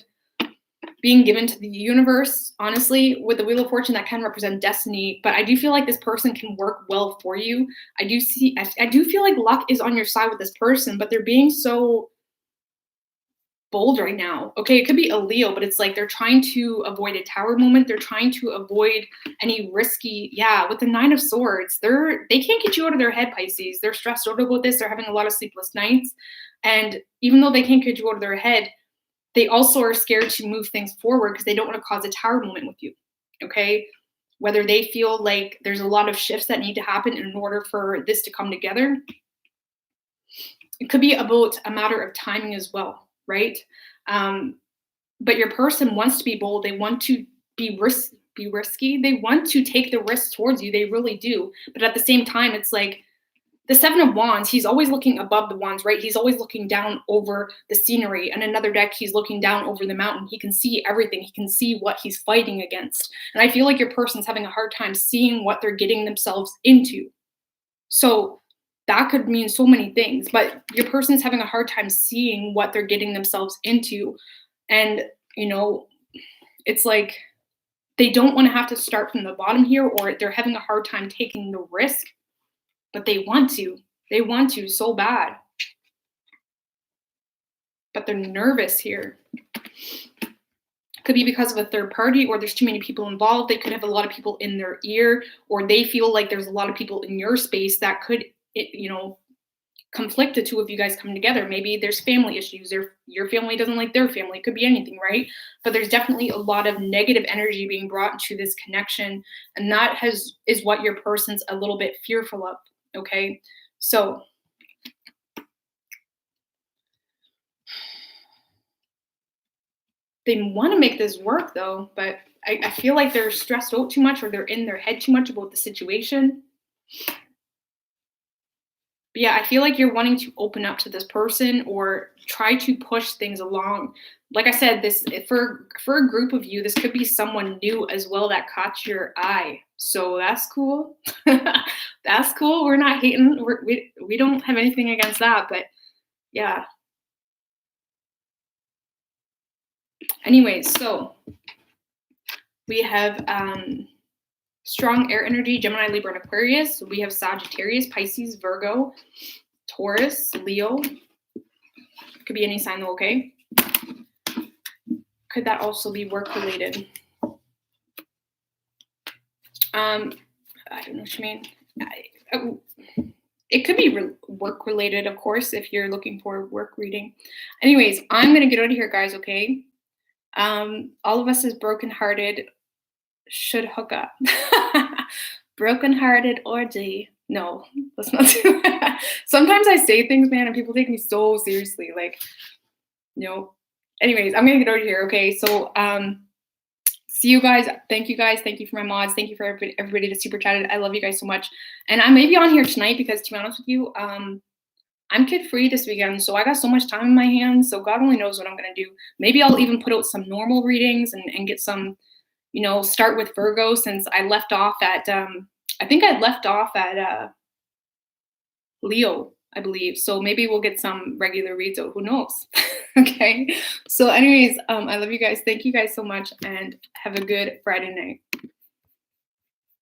[SPEAKER 1] being given to the universe. Honestly, with the Wheel of Fortune, that can represent destiny, but I do feel like this person can work well for you. I do feel like luck is on your side with this person, but they're being so bold right now. Okay, it could be a Leo, but it's like they're trying to avoid a tower moment. They're trying to avoid any risky, with the Nine of Swords, they can't get you out of their head, Pisces. They're stressed out about this. They're having a lot of sleepless nights. And even though they can't get you out of their head, they also are scared to move things forward because they don't want to cause a tower moment with you. Okay, whether they feel like there's a lot of shifts that need to happen in order for this to come together. It could be about a matter of timing as well, right? But your person wants to be bold. They want to be risky. They want to take the risk towards you. They really do. But at the same time, it's like the Seven of Wands, he's always looking above the wands, right? He's always looking down over the scenery. And another deck, he's looking down over the mountain. He can see everything. He can see what he's fighting against. And I feel like your person's having a hard time seeing what they're getting themselves into. So that could mean so many things, but your person's having a hard time seeing what they're getting themselves into. And, you know, it's like they don't want to have to start from the bottom here, or they're having a hard time taking the risk, but they want to. They want to so bad. But they're nervous here. Could be because of a third party, or there's too many people involved. They could have a lot of people in their ear, or they feel like there's a lot of people in your space that could, you know, conflict the two of you guys coming together. Maybe there's family issues, or your family doesn't like their family. It could be anything, right? But there's definitely a lot of negative energy being brought into this connection, and that is what your person's a little bit fearful of, okay? So they want to make this work though, but I feel like they're stressed out too much, or they're in their head too much about the situation. But yeah, I feel like you're wanting to open up to this person or try to push things along. Like I said, this for a group of you, this could be someone new as well that caught your eye. So that's cool. That's cool. We're not hating. We don't have anything against that. But yeah. Anyways, so we have strong air energy, Gemini, Libra, and Aquarius. We have Sagittarius, Pisces, Virgo, Taurus, Leo. Could be any sign though, okay? Could that also be work related? I don't know what you mean. It could be work related, of course, if you're looking for work reading. Anyways, I'm going to get out of here, guys, okay? All of us as brokenhearted should hook up. Brokenhearted orgy. No, let's not do that. Sometimes I say things, man, and people take me so seriously. Like, you know. Anyways, I'm going to get out of here, okay? So, see you guys. Thank you guys. Thank you for my mods. Thank you for everybody that super chatted. I love you guys so much. And I may be on here tonight because, to be honest with you, I'm kid free this weekend, so I got so much time in my hands. So God only knows what I'm gonna do. Maybe I'll even put out some normal readings and get some, you know, start with Virgo, since I left off at I think I left off at Leo, I believe. So maybe we'll get some regular reads out. Who knows? Okay. So anyways, I love you guys. Thank you guys so much, and have a good Friday night.